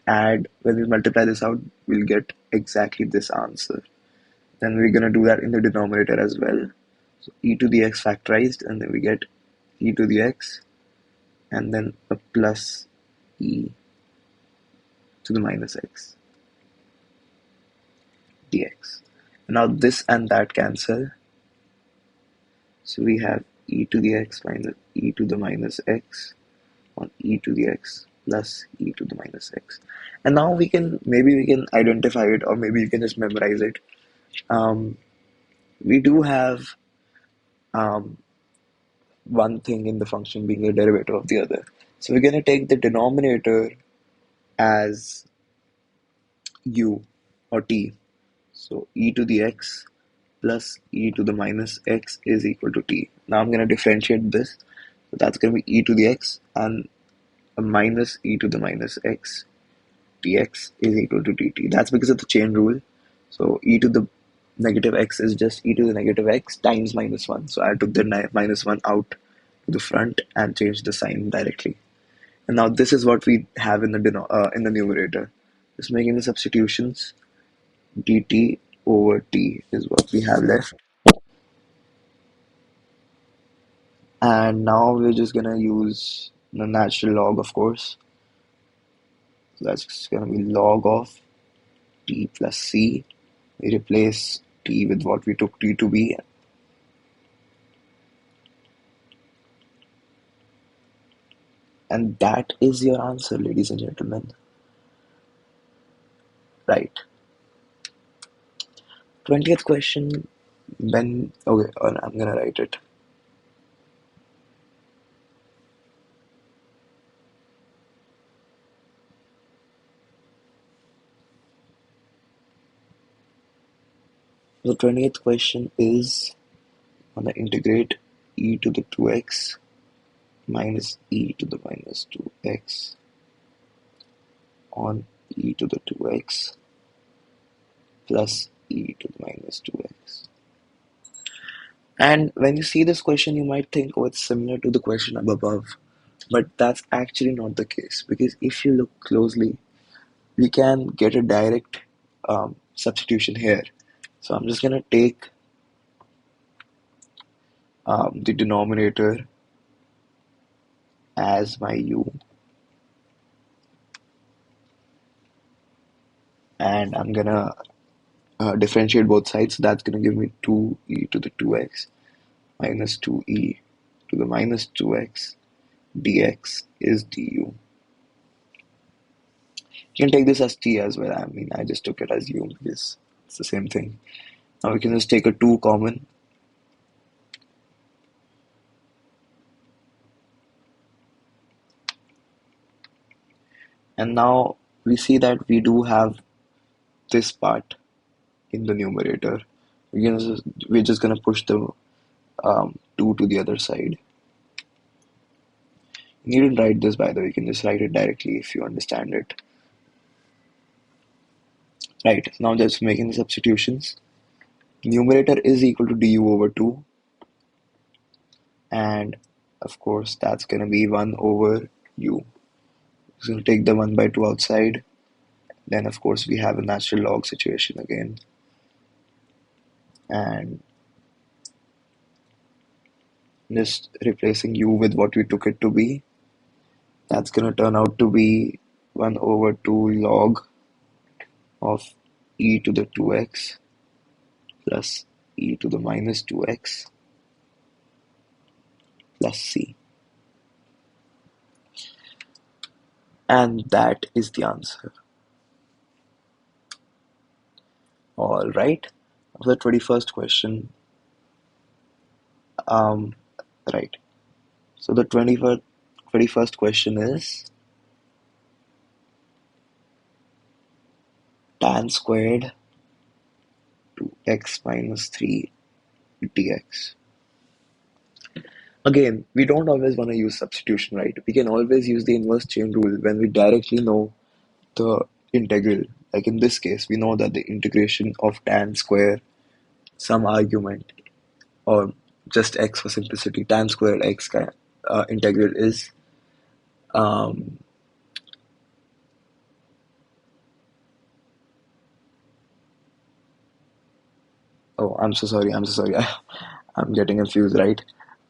multiply this out, we'll get exactly this answer. Then we're gonna do that in the denominator as well. So e to the x factorized, and then we get e to the x, and then a plus e to the minus x dx. Now this and that cancel, so we have e to the x minus e to the minus x on e to the x plus e to the minus x. And now maybe we can identify it, or maybe you can just memorize it. Um, we do have um, one thing in the function being the derivative of the other. So we're going to take the denominator as u or t. So e to the x plus e to the minus x is equal to t. Now I'm going to differentiate this. So that's going to be e to the x and a minus e to the minus x dx is equal to dt. That's because of the chain rule. So e to the negative x is just e to the negative x times minus 1. So I took the minus 1 out to the front and changed the sign directly. And now this is what we have in the numerator. Just making the substitutions, dt over t is what we have left. And now we're just gonna use the natural log, of course. So that's gonna be log of t plus c. We replace t with what we took t to be, and that is your answer, ladies and gentlemen. Right. 20th question. Okay, I'm gonna write it. The 20th question is on the integrate e to the 2x minus e to the minus 2x on e to the 2x plus e to the minus 2x. And when you see this question, you might think, oh, it's similar to the question above. But that's actually not the case, because if you look closely, we can get a direct substitution here. So I'm just going to take the denominator as my u, and I'm going to differentiate both sides. So that's going to give me 2e to the 2x minus 2e to the minus 2x dx is du. You can take this as t as well. I mean, I just took it as u because it's the same thing. Now we can just take a 2 common. And now we see that we do have this part in the numerator. We're just going to push the 2 to the other side. You needn't write this, by the way. You can just write it directly if you understand it. Right, now just making the substitutions. Numerator is equal to du over 2. And of course, that's going to be 1 over u. So we'll take the 1 by 2 outside. Then, of course, we have a natural log situation again. And just replacing u with what we took it to be. That's going to turn out to be 1 over 2 log of e to the 2x plus e to the minus 2x plus c. And that is the answer. All right. The 21st question. Right. So the 21st question is tan squared to x minus 3 dx. Again, we don't always want to use substitution, right? We can always use the inverse chain rule when we directly know the integral. Like in this case, we know that the integration of tan square some argument, or just x for simplicity, tan squared x integral is um, oh, I'm so sorry. I'm getting confused, right?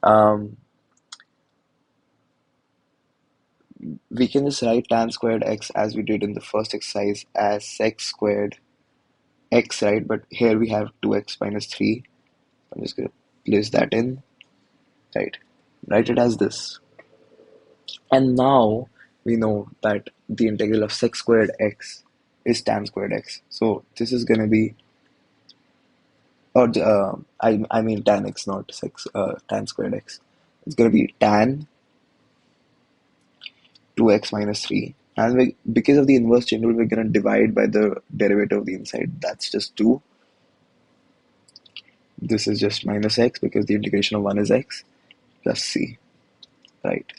Um, we can just write tan squared x as we did in the first exercise as sec squared x, right? But here we have 2x minus 3. I'm just going to place that in, right? Write it as this. And now we know that the integral of sec squared x is tan squared x. So this is going to be, or I mean tan x, not tan squared x. It's going to be tan 2x minus 3. And because of the inverse chain rule, we're going to divide by the derivative of the inside. That's just 2. This is just minus x because the integration of 1 is x plus c, right?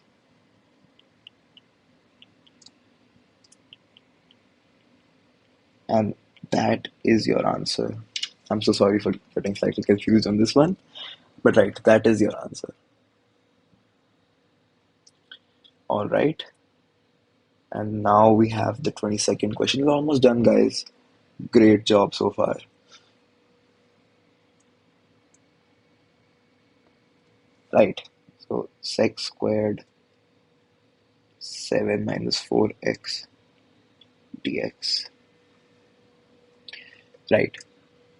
And that is your answer. I'm so sorry for getting slightly confused on this one, but right, that is your answer. All right. And now we have the 22nd question. We're almost done, guys. Great job so far. Right. So sec squared 7 minus 4x dx. Right.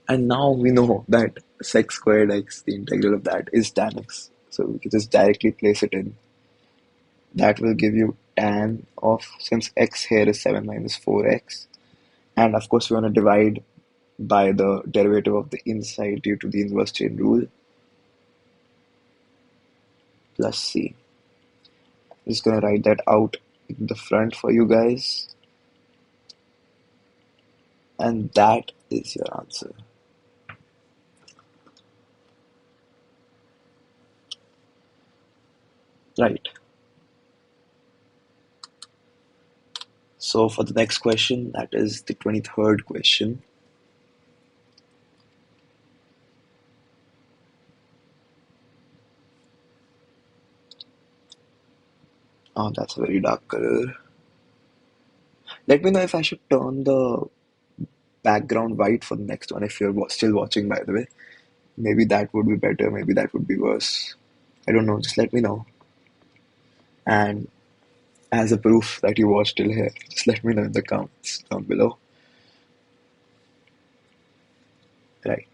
And now we know that sec squared x, the integral of that, is tan x. So we can just directly place it in. That will give you tan of, since x here is 7 minus 4x. And of course, we want to divide by the derivative of the inside due to the inverse chain rule, plus c. I'm just going to write that out in the front for you guys. And that is your answer. Right. So for the next question, that is the 23rd question. Oh, that's a very dark color. Let me know if I should turn the background white for the next one if you're still watching, by the way. Maybe that would be better, maybe that would be worse. I don't know, just let me know. And as a proof that you watched till here, just let me know in the comments down below. Right.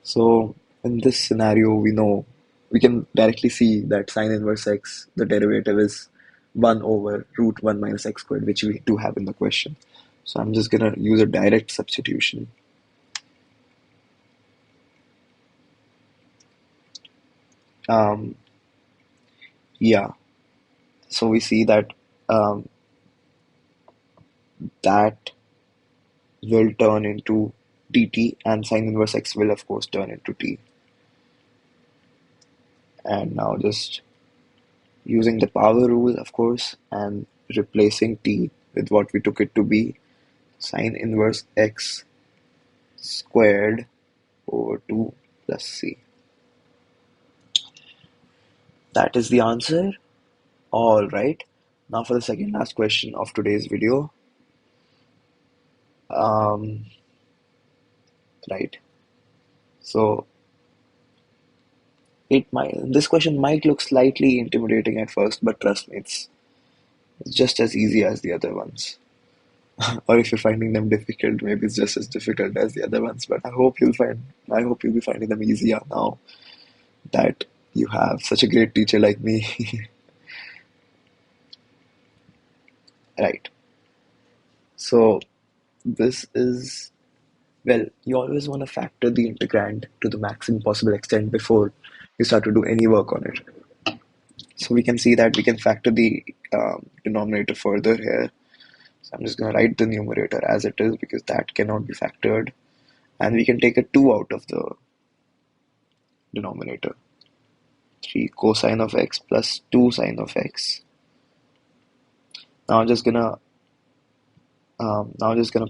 So in this scenario, we can directly see that sine inverse x, the derivative is 1 over root 1 minus x squared, which we do have in the question. So I'm just going to use a direct substitution. Um, yeah, so we see that um, that will turn into dt, and sine inverse x will of course turn into t. And now just using the power rule, of course, and replacing t with what we took it to be, sine inverse x squared over 2 plus c. That is the answer. All right. Now for the second last question of today's video. Um, right. So this question might look slightly intimidating at first, but trust me, it's just as easy as the other ones. Or if you're finding them difficult, maybe it's just as difficult as the other ones. But I hope you'll be finding them easier now that you have such a great teacher like me. Right. So this is, well, you always want to factor the integrand to the maximum possible extent before you start to do any work on it. So we can see that we can factor the denominator further here. So I'm just going to write the numerator as it is because that cannot be factored. And we can take a 2 out of the denominator. 3 cosine of x plus 2 sine of x. Now I'm just gonna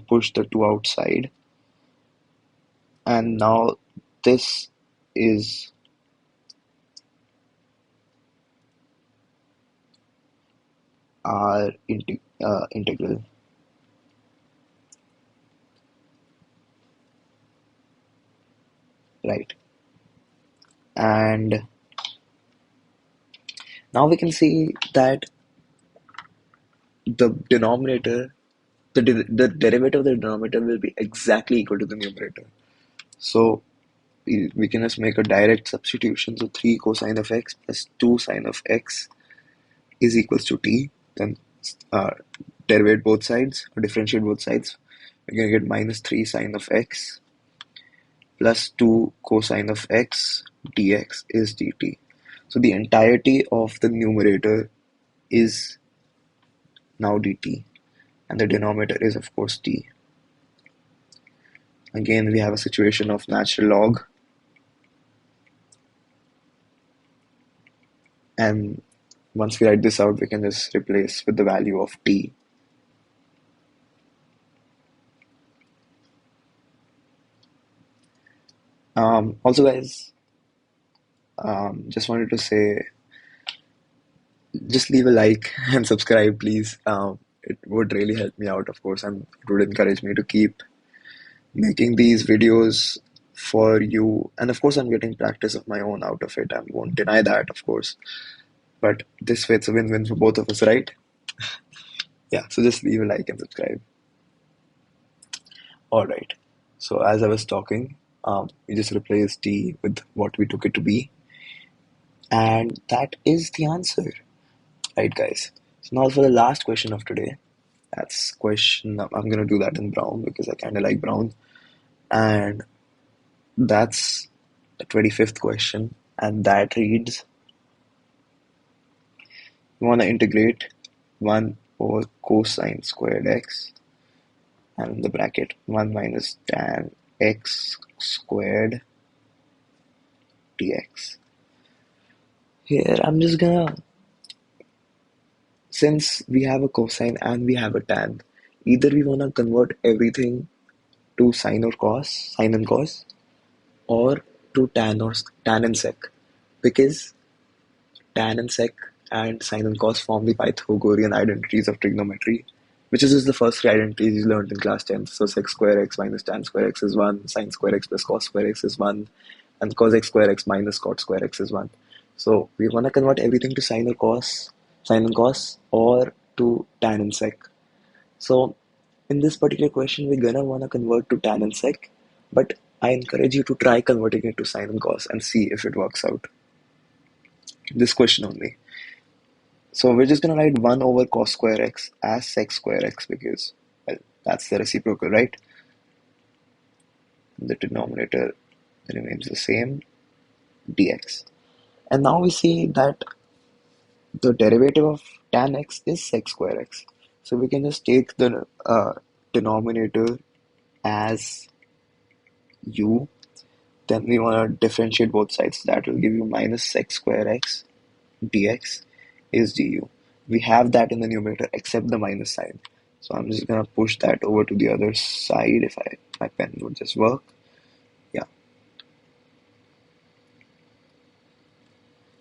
push the 2 outside, and now this is our integral, right? And now we can see that the denominator, the derivative of the denominator will be exactly equal to the numerator. So we can just make a direct substitution. So 3 cosine of x plus 2 sine of x is equals to t. Then uh, derivate both sides, or differentiate both sides. We're going to get minus 3 sine of x plus 2 cosine of x dx is dt. So the entirety of the numerator is now dt, and the denominator is of course t. Again, we have a situation of natural log, and once we write this out, we can just replace with the value of t. Also, guys, just wanted to say, just leave a like and subscribe, please. It would really help me out, of course, and it would encourage me to keep making these videos for you. And of course, I'm getting practice of my own out of it. I won't deny that, of course. But this way, it's a win-win for both of us, right? Yeah, so just leave a like and subscribe. All right. So as I was talking, we just replaced t with what we took it to be, and that is the answer, right, guys? So now for the last question of today. That's question. I'm gonna do that in brown because I kind of like brown, and that's the 25th question, and that reads: you want to integrate 1 over cosine squared x, and in the bracket 1 minus tan x squared dx. Here I'm just gonna, since we have a cosine and we have a tan, either we wanna convert everything to sine or cos, sine and cos, or to tan and sec, because tan and sec and sine and cos form the Pythagorean identities of trigonometry, which is just the first three identities you learned in class 10th. So sec square x minus tan square x is 1, sine square x plus cos square x is 1, and cos x square x minus cot square x is 1. So we want to convert everything to sine or cos, sine and cos, or to tan and sec. So in this particular question, we're gonna want to convert to tan and sec, but I encourage you to try converting it to sine and cos and see if it works out. This question only. So we're just gonna write 1 over cos square x as sec square x because, well, that's the reciprocal, right? The denominator remains the same, dx. And now we see that the derivative of tan x is sec square x. So we can just take the denominator as u. Then we want to differentiate both sides. That will give you minus sec square x dx is du. We have that in the numerator except the minus sign. So I'm just gonna push that over to the other side if my pen would just work. Yeah.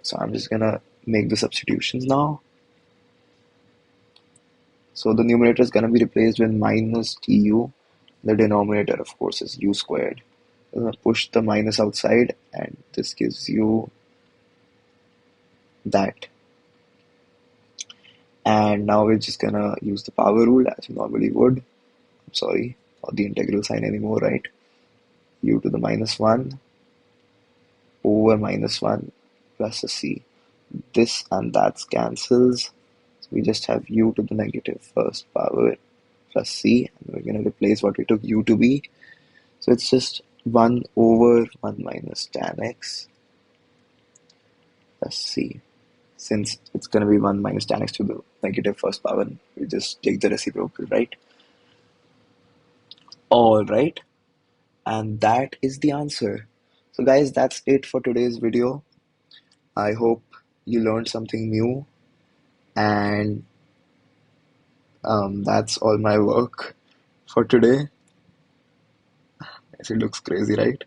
So I'm just gonna make the substitutions now. So the numerator is gonna be replaced with minus du. The denominator, of course, is u squared. I'm gonna push the minus outside, and this gives you that. And now we're just gonna use the power rule as we normally would. I'm sorry, not the integral sign anymore, right? U to the minus 1 over minus 1 plus a c. This and that cancels. So we just have u to the negative first power plus c. And we're going to replace what we took u to be. So it's just 1 over 1 minus tan x plus c. Since it's going to be 1 minus tan x to the negative first power, we just take the reciprocal, right? All right. And that is the answer. So guys, that's it for today's video. I hope you learned something new, and that's all my work for today. Yes, it looks crazy, right?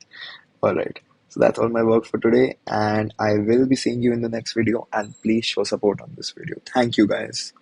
All right. So that's all my work for today, and I will be seeing you in the next video. And please show support on this video. Thank you, guys.